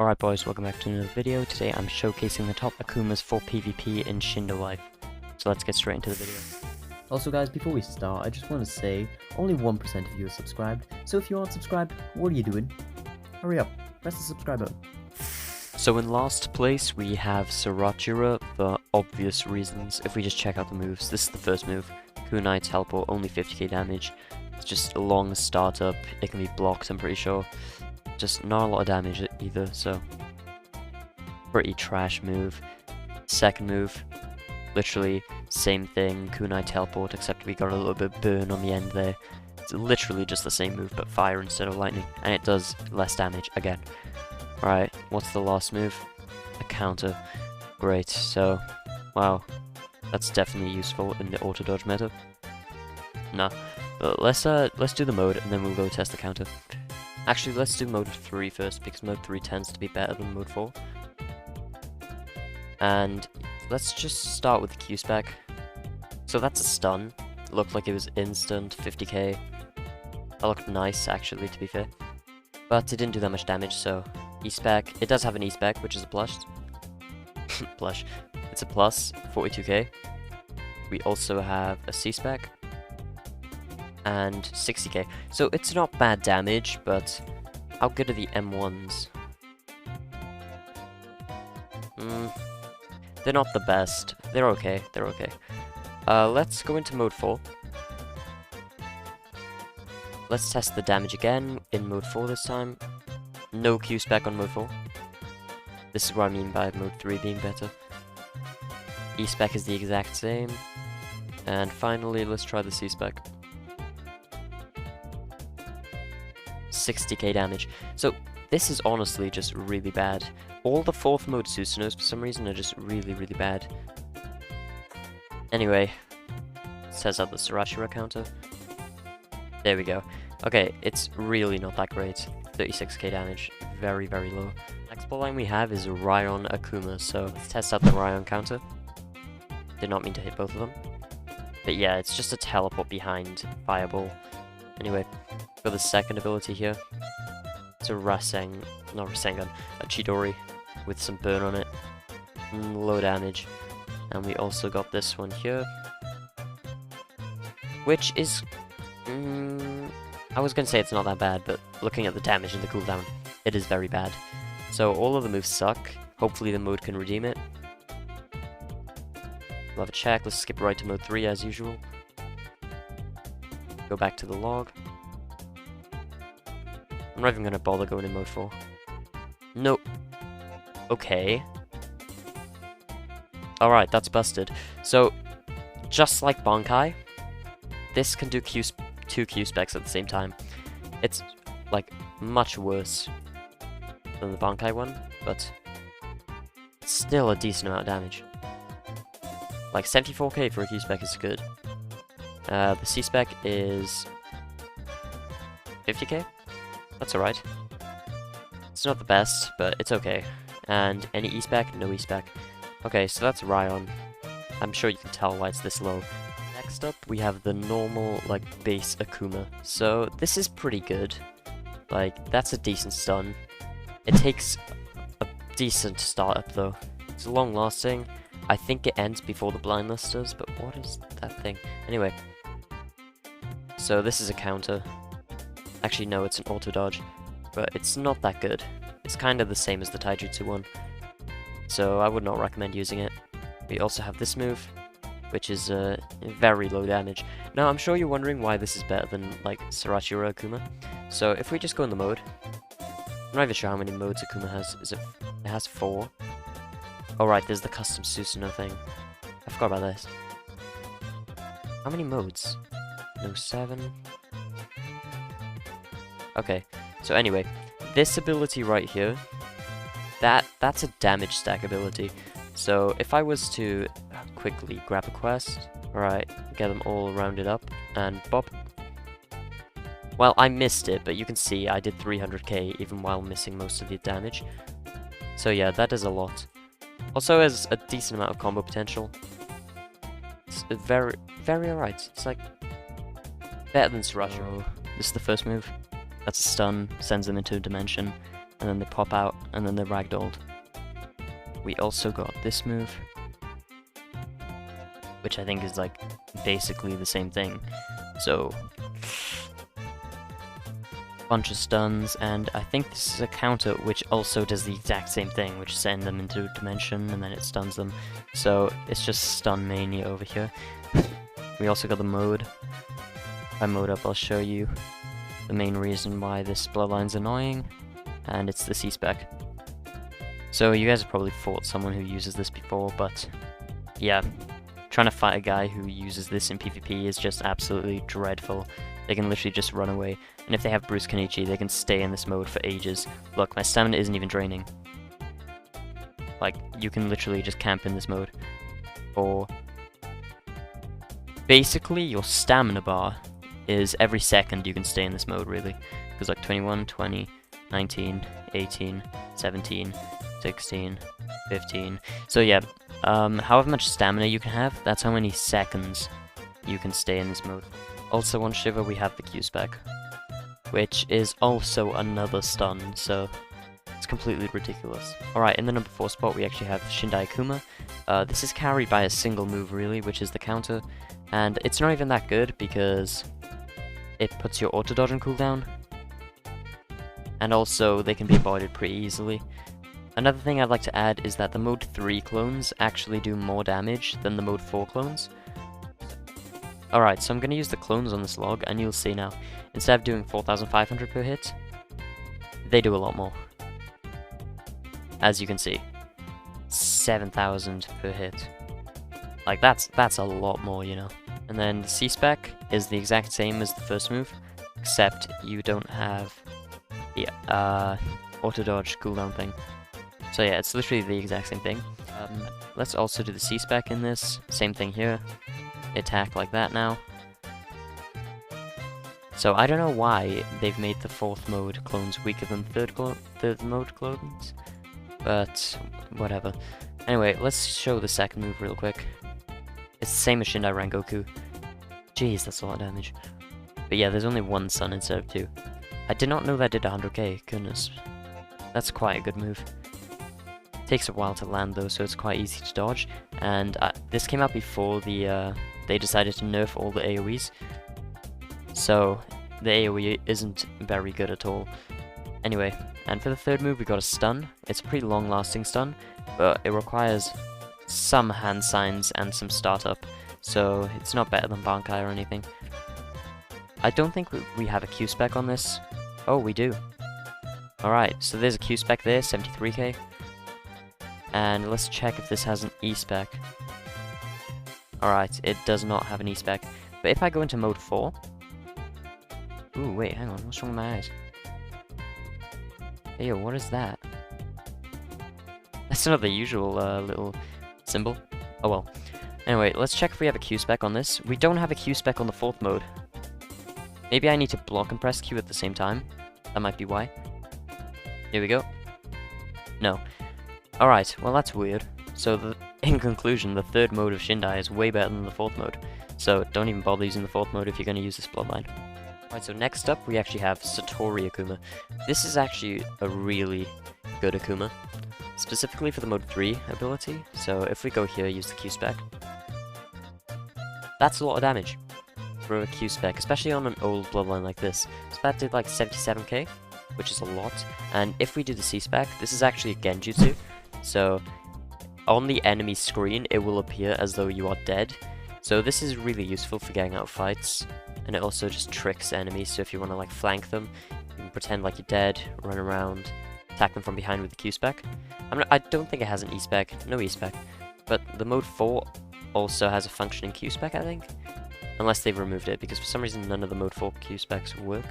Alright boys, welcome back to another video. Today I'm showcasing the top Akumas for PvP in Shindo Life. So let's get straight into the video. Also guys, before we start, I just want to say, only 1% of you are subscribed, so if you aren't subscribed, what are you doing? Hurry up, press the subscribe button. So in last place we have Sarachira for obvious reasons. If we just check out the moves, this is the first move. Kunai Teleport, only 50k damage. It's just a long startup, it can be blocked I'm pretty sure. Just not a lot of damage either, so pretty trash move. Second move, literally same thing, Kunai Teleport, except we got a little bit of burn on the end there. It's literally just the same move, but fire instead of lightning, and it does less damage again. Right, what's the last move? A counter. Great, so, wow, that's definitely useful in the auto dodge meta. Nah, but let's do the mode, and then we'll go test the counter. Actually, let's do mode 3 first, because mode 3 tends to be better than mode 4. And let's just start with the Q-spec. So that's a stun. Looked like it was instant, 50k. That looked nice, actually, to be fair. But it didn't do that much damage, so E-spec. It does have an E-spec, which is a plush. Plush. It's a plus, 42k. We also have a C-spec. And 60k. So it's not bad damage, but how good are the M1s? They're not the best. They're okay. They're okay. Let's go into mode 4. Let's test the damage again in mode 4 this time. No Q-spec on mode 4. This is what I mean by mode 3 being better. E-spec is the exact same. And finally, let's try the C-spec. 60k damage. So this is honestly just really bad. All the 4th mode Susanos for some reason are just really bad. Anyway, it says out the Sarachira counter. There we go. Okay, it's really not that great. 36k damage. Very low. Next ball line we have is Raion Akuma, so let's test out the Raion counter. Did not mean to hit both of them. But yeah, it's just a teleport behind Fireball. Anyway, for the second ability here, it's a Rasengan, a Chidori with some burn on it, low damage, and we also got this one here, which is, I was going to say it's not that bad, but looking at the damage and the cooldown, it is very bad. So all of the moves suck, hopefully the mode can redeem it. We'll have a check, let's skip right to mode 3 as usual. Go back to the log. I'm not even gonna bother going in mode 4. Nope. Okay. Alright, that's busted. So, just like Bankai, this can do two Q-specs at the same time. It's, like, much worse than the Bankai one, but it's still a decent amount of damage. Like, 74k for a Q-spec is good. The C-spec is 50k? That's alright. It's not the best, but it's okay. And any E-spec? No E-spec. Okay, so that's Raion. I'm sure you can tell why it's this low. Next up, we have the normal, like, base Akuma. So, this is pretty good. Like, that's a decent stun. It takes a decent startup, though. It's long-lasting. I think it ends before the blindness does, but what is that thing? Anyway. So this is a counter. Actually, no, it's an auto dodge, but it's not that good. It's kind of the same as the Taijutsu one, so I would not recommend using it. We also have this move, which is very low damage. Now, I'm sure you're wondering why this is better than, like, Sarachira Akuma. So if we just go in the mode, I'm not even sure how many modes Akuma has. It has 4. Oh right, there's the custom Susanoo thing. I forgot about this. How many modes? No, 7. Okay, so anyway, this ability right here, that's a damage stack ability. So if I was to quickly grab a quest, alright, get them all rounded up, and bop. Well, I missed it, but you can see I did 300k even while missing most of the damage. So yeah, that does a lot. Also has a decent amount of combo potential. It's very alright. It's like better than Sarachira. This is the first move. That's a stun, sends them into a dimension. and then they pop out, and then they're ragdolled. We also got this move, which I think is like basically the same thing. So, bunch of stuns, and I think this is a counter which also does the exact same thing, which send them into a dimension and then it stuns them. So it's just stun mania over here. We also got the mode. If I mode up, I'll show you the main reason why this bloodline's annoying, and it's the C-spec. So you guys have probably fought someone who uses this before, but yeah, trying to fight a guy who uses this in PvP is just absolutely dreadful. They can literally just run away, and if they have Bruce Kenichi, they can stay in this mode for ages. Look, my stamina isn't even draining. Like, you can literally just camp in this mode. Or basically, your stamina bar is every second you can stay in this mode, really. Because like 21, 20, 19, 18, 17, 16, 15. So yeah, however much stamina you can have, that's how many seconds you can stay in this mode. Also on Shiver we have the Q-spec, which is also another stun, so it's completely ridiculous. Alright, in the number 4 spot we actually have Shindai Akuma. This is carried by a single move really, which is the counter, and it's not even that good because it puts your auto dodge on cooldown, and also they can be avoided pretty easily. Another thing I'd like to add is that the mode 3 clones actually do more damage than the mode 4 clones. Alright, so I'm going to use the clones on this log, and you'll see now. Instead of doing 4,500 per hit, they do a lot more. As you can see, 7,000 per hit. Like, that's a lot more, you know. And then the C-spec is the exact same as the first move, except you don't have the auto-dodge cooldown thing. So yeah, it's literally the exact same thing. Let's also do the C-spec in this. Same thing here. Attack like that now. So I don't know why they've made the 4th mode clones weaker than third mode clones, but whatever. Anyway, let's show the second move real quick. It's the same as Shindai Rengoku. Jeez, that's a lot of damage. But yeah, there's only one sun instead of 2. I did not know that did 100k, goodness. That's quite a good move. Takes a while to land though, so it's quite easy to dodge, and this came out before they decided to nerf all the AoEs, so the AoE isn't very good at all. Anyway, and for the third move we got a stun. It's a pretty long lasting stun, but it requires some hand signs and some startup, so it's not better than Bankai or anything. I don't think we have a Q-spec on this. Oh, we do. Alright, so there's a Q-spec there, 73k. And let's check if this has an E-spec. Alright, it does not have an E-spec. But if I go into mode 4... Ooh, wait, hang on, what's wrong with my eyes? Hey, yo, what is that? That's not the usual little symbol. Oh well. Anyway, let's check if we have a Q-spec on this. We don't have a Q-spec on the 4th mode. Maybe I need to block and press Q at the same time. That might be why. Here we go. No. Alright, well that's weird. So in conclusion, the 3rd mode of Shindai is way better than the 4th mode. So don't even bother using the 4th mode if you're going to use this bloodline. Alright, so next up we actually have Satori Akuma. This is actually a really good Akuma. Specifically for the mode 3 ability. So if we go here, use the Q-spec. That's a lot of damage for a Q-spec, especially on an old bloodline like this. So that did like 77k, which is a lot. And if we do the C-spec, this is actually a Genjutsu. So, on the enemy screen, it will appear as though you are dead. So this is really useful for getting out of fights. And it also just tricks enemies, so if you want to like flank them, you can pretend like you're dead, run around, attack them from behind with the Q-spec. I don't think it has an E-spec, no E-spec. But the mode 4 also has a functioning Q-spec, I think. Unless they've removed it, because for some reason none of the mode 4 Q-specs work.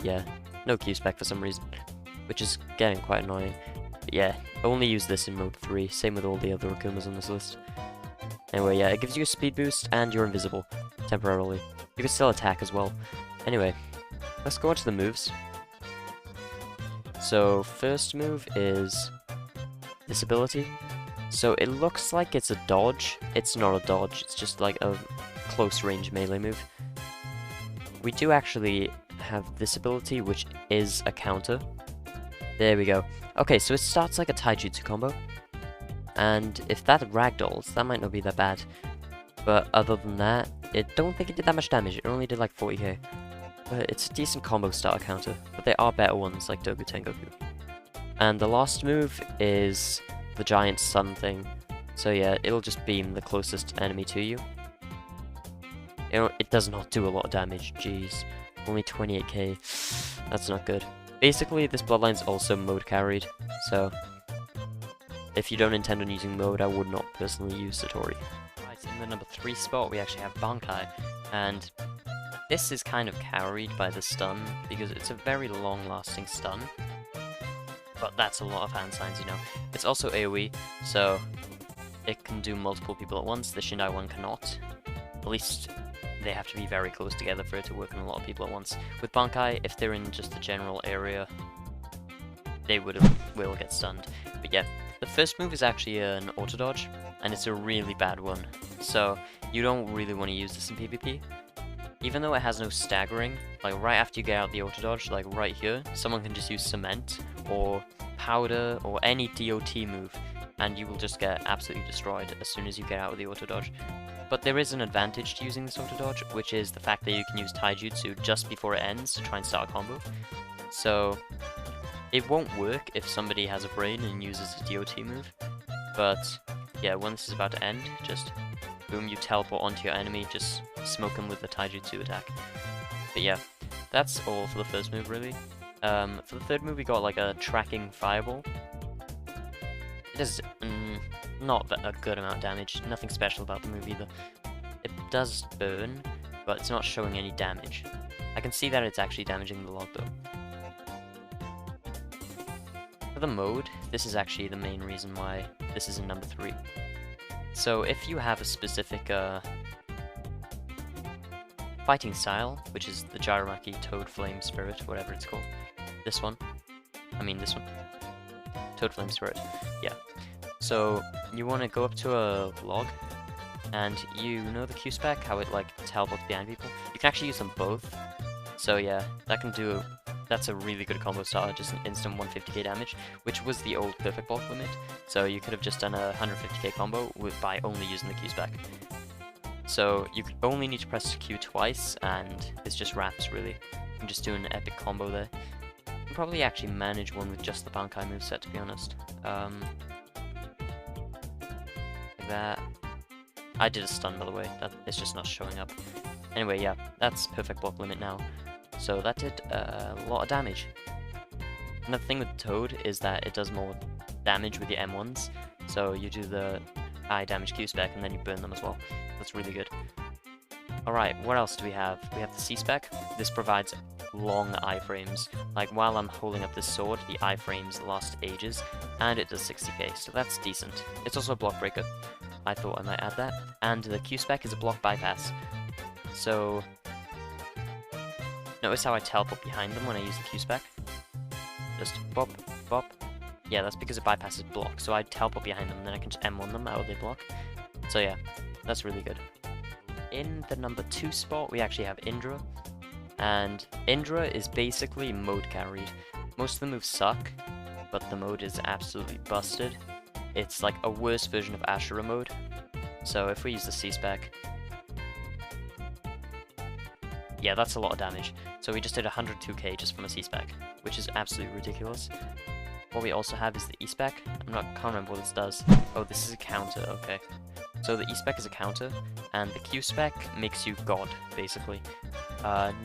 Yeah, no Q-spec for some reason. Which is getting quite annoying. But yeah, only use this in mode 3, same with all the other Akumas on this list. Anyway, yeah, it gives you a speed boost and you're invisible, temporarily. You can still attack as well. Anyway, let's go on to the moves. So, first move is this ability. So it looks like it's a dodge. It's not a dodge, it's just like a close range melee move. We do actually have this ability, which is a counter. There we go. Okay, so it starts like a taijutsu combo. And if that ragdolls, that might not be that bad. But other than that, I don't think it did that much damage. It only did like 40k. But it's a decent combo starter counter. But there are better ones like Dogu Tengoku. And the last move is the giant sun thing. So yeah, it'll just beam the closest enemy to you. It does not do a lot of damage, jeez. Only 28k. That's not good. Basically, this bloodline's also mode carried, so if you don't intend on using mode, I would not personally use Satori. Right, in the number 3 spot, we actually have Bankai, and this is kind of carried by the stun, because it's a very long-lasting stun, but that's a lot of hand signs, you know. It's also AoE, so it can do multiple people at once. The Shindai one cannot. At least they have to be very close together for it to work on a lot of people at once. With Bankai, if they're in just the general area, they will get stunned. But yeah, the first move is actually an auto dodge, and it's a really bad one. So you don't really want to use this in PvP. Even though it has no staggering, like right after you get out the auto dodge, like right here, someone can just use cement or powder or any DOT move, and you will just get absolutely destroyed as soon as you get out of the auto dodge. But there is an advantage to using this auto dodge, which is the fact that you can use taijutsu just before it ends to try and start a combo. So it won't work if somebody has a brain and uses a DOT move, but yeah, when this is about to end, just boom, you teleport onto your enemy, just smoke him with the taijutsu attack. But yeah, that's all for the first move really. For the third move we got like a tracking fireball. It is not a good amount of damage, nothing special about the move either. It does burn, but it's not showing any damage. I can see that it's actually damaging the log though. For the mode, this is actually the main reason why this is in number 3. So if you have a specific fighting style, which is the Gyromaki Toad Flame Spirit, whatever it's called, this one, Toad Flame Spirit, yeah. So you want to go up to a log, and you know the Q-Spec, how it like teleports behind people? You can actually use them both. So yeah, that's a really good combo starter, just an instant 150k damage, which was the old perfect bulk limit. So you could have just done a 150k combo by only using the Q-Spec. So you only need to press Q twice, and it's just wraps really. You can just do an epic combo there. You can probably actually manage one with just the Bankai moveset, to be honest. That. I did a stun, by the way. It's just not showing up. Anyway, yeah, that's perfect block limit now. So that did a lot of damage. Another thing with Toad is that it does more damage with the M1s. So you do the high damage Q-Spec and then you burn them as well. That's really good. Alright, what else do we have? We have the C-Spec. This provides long iframes. Like while I'm holding up this sword, the iframes last ages, and it does 60k, so that's decent. It's also a block breaker. I thought I might add that. And the Q-Spec is a block bypass. So notice how I teleport behind them when I use the Q-Spec? Just bop, bop. Yeah, that's because it bypasses block, so I teleport behind them, and then I can just M1 them out of their block. So yeah, that's really good. In the number 2 spot, we actually have Indra. And Indra is basically mode carried. Most of the moves suck, but the mode is absolutely busted. It's like a worse version of Ashura mode. So if we use the C-Spec, yeah, that's a lot of damage. So we just did 102k just from a C-Spec, which is absolutely ridiculous. What we also have is the E-Spec. Can't remember what this does. Oh, this is a counter, okay. So the E-Spec is a counter, and the Q-Spec makes you God, basically.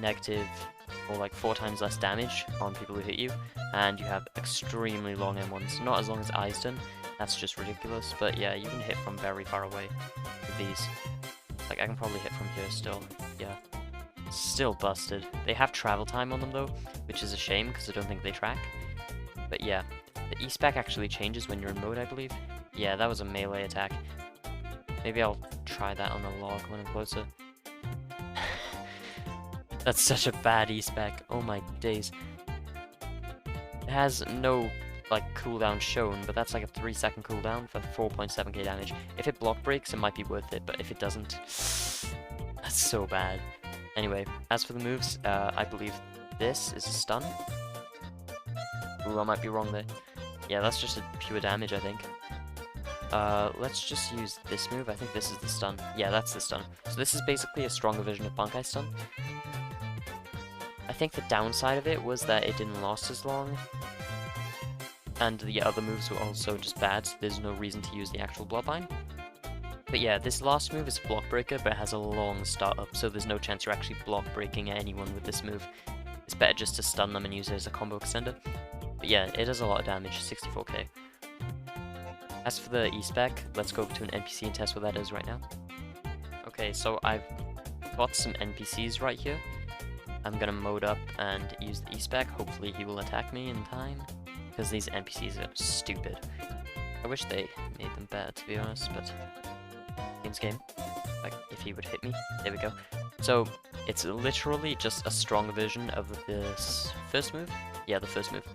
Negative, or like 4 times less damage on people who hit you, and you have extremely long M1s. Not as long as Eisden, that's just ridiculous, but yeah, you can hit from very far away with these. Like, I can probably hit from here still, yeah. Still busted. They have travel time on them though, which is a shame, because I don't think they track. But yeah, the E-Spec actually changes when you're in mode, I believe. Yeah, that was a melee attack. Maybe I'll try that on the log when I'm closer. That's such a bad E-Spec, oh my days. It has no, like, cooldown shown, but that's like a 3-second cooldown for 4.7k damage. If it block breaks, it might be worth it, but if it doesn't, that's so bad. Anyway, as for the moves, I believe this is a stun. Ooh, I might be wrong there. Yeah, that's just a pure damage, I think. Let's just use this move. I think this is the stun. Yeah, that's the stun. So this is basically a stronger version of Bankai stun. I think the downside of it was that it didn't last as long. And the other moves were also just bad, so there's no reason to use the actual bloodline. But yeah, this last move is a block breaker, but it has a long startup, so there's no chance you're actually block breaking anyone with this move. It's better just to stun them and use it as a combo extender. But yeah, it does a lot of damage, 64k. As for the E-Spec, let's go over to an NPC and test what that is right now. Okay, so I've got some NPCs right here. I'm gonna mode up and use the E-Spec. Hopefully he will attack me in time, because these NPCs are stupid. I wish they made them better, to be honest, but game's game. Like, if he would hit me, there we go. So, it's literally just a stronger version of this first move. Yeah, the first move.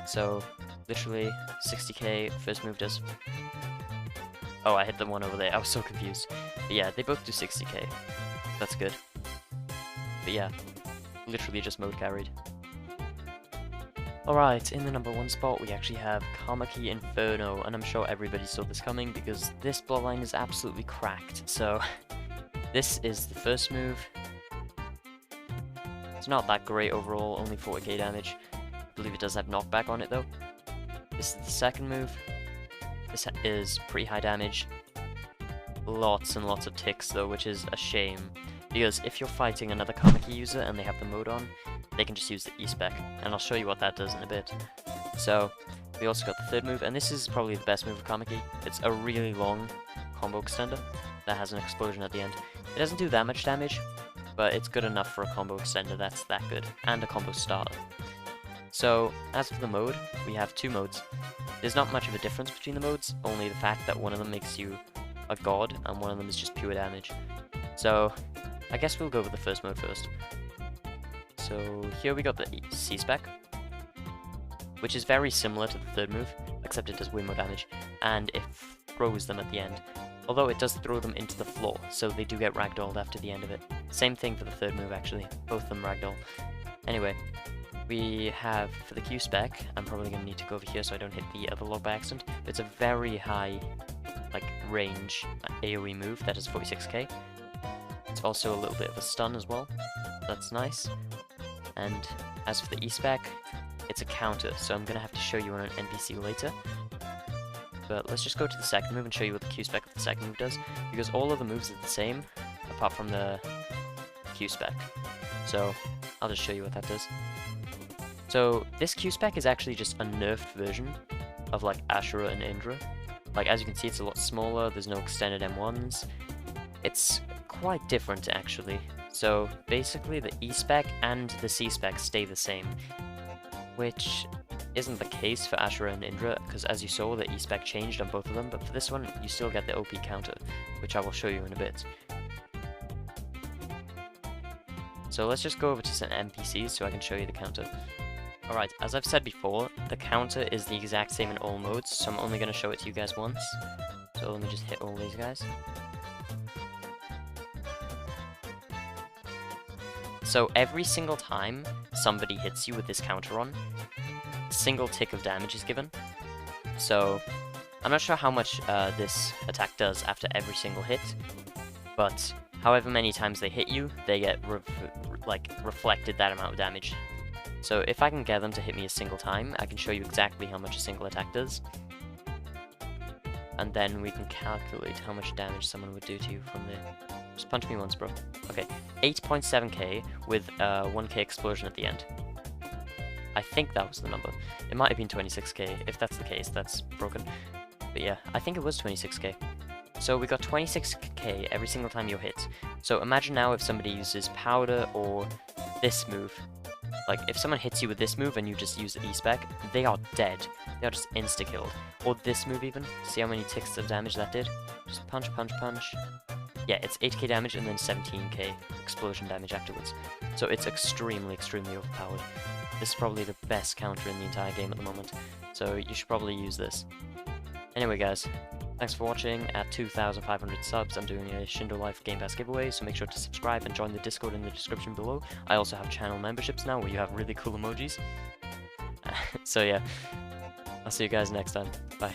So, literally 60k, first move does... Oh, I hit the one over there, I was so confused. But yeah, they both do 60k. That's good. But yeah, literally just mode carried. Alright, in the number 1 spot we actually have Kamaki Inferno, and I'm sure everybody saw this coming because this bloodline is absolutely cracked. So, this is the first move. It's not that great overall, only 40k damage. I believe it does have knockback on it though. This is the second move. This is pretty high damage. Lots and lots of ticks though, which is a shame. Because if you're fighting another Kamaki user and they have the mode on, they can just use the E-Spec, and I'll show you what that does in a bit. So, we also got the third move, and this is probably the best move of Kamaki. It's a really long combo extender that has an explosion at the end. It doesn't do that much damage, but it's good enough for a combo extender that's that good, and a combo starter. So, as for the mode, we have 2 modes. There's not much of a difference between the modes, only the fact that one of them makes you a god, and one of them is just pure damage. So, I guess we'll go with the first mode first. So here we got the C-Spec, which is very similar to the third move, except it does way more damage, and it throws them at the end. Although it does throw them into the floor, so they do get ragdolled after the end of it. Same thing for the third move actually, both of them ragdoll. Anyway, we have, for the Q-Spec, I'm probably going to need to go over here so I don't hit the other log by accident, but it's a very high, like, range AoE move that is 46k. It's also a little bit of a stun as well, that's nice. And as for the E-Spec, it's a counter, so I'm going to have to show you on an NPC later. But let's just go to the second move and show you what the Q-Spec of the second move does, because all of the moves are the same, apart from the Q-Spec. So, I'll just show you what that does. So, this Q-Spec is actually just a nerfed version of, like, Ashura and Indra. Like, as you can see, it's a lot smaller, there's no extended M1s. It's quite different, actually. So, basically, the E-Spec and the C-Spec stay the same, which isn't the case for Ashura and Indra, because as you saw, the E-Spec changed on both of them, but for this one, you still get the OP counter, which I will show you in a bit. So let's just go over to some NPCs so I can show you the counter. Alright, as I've said before, the counter is the exact same in all modes, so I'm only going to show it to you guys once. So let me just hit all these guys. So every single time somebody hits you with this counter on, a single tick of damage is given. So I'm not sure how much this attack does after every single hit, but however many times they hit you, they get reflected that amount of damage. So if I can get them to hit me a single time, I can show you exactly how much a single attack does. And then we can calculate how much damage someone would do to you from there. Just punch me once, bro. Okay, 8.7k with 1k explosion at the end. I think that was the number. It might have been 26k. If that's the case, that's broken. But yeah, I think it was 26k. So we got 26k every single time you're hit. So imagine now if somebody uses powder or this move. Like, if someone hits you with this move and you just use the E-Spec, they are dead. They are just insta-killed. Or this move even. See how many ticks of damage that did? Just punch, punch, punch. Yeah, it's 8k damage and then 17k explosion damage afterwards. So it's extremely, extremely overpowered. This is probably the best counter in the entire game at the moment. So you should probably use this. Anyway guys, thanks for watching. At 2,500 subs, I'm doing a Shindo Life Game Pass giveaway, so make sure to subscribe and join the Discord in the description below. I also have channel memberships now where you have really cool emojis. So yeah, I'll see you guys next time. Bye.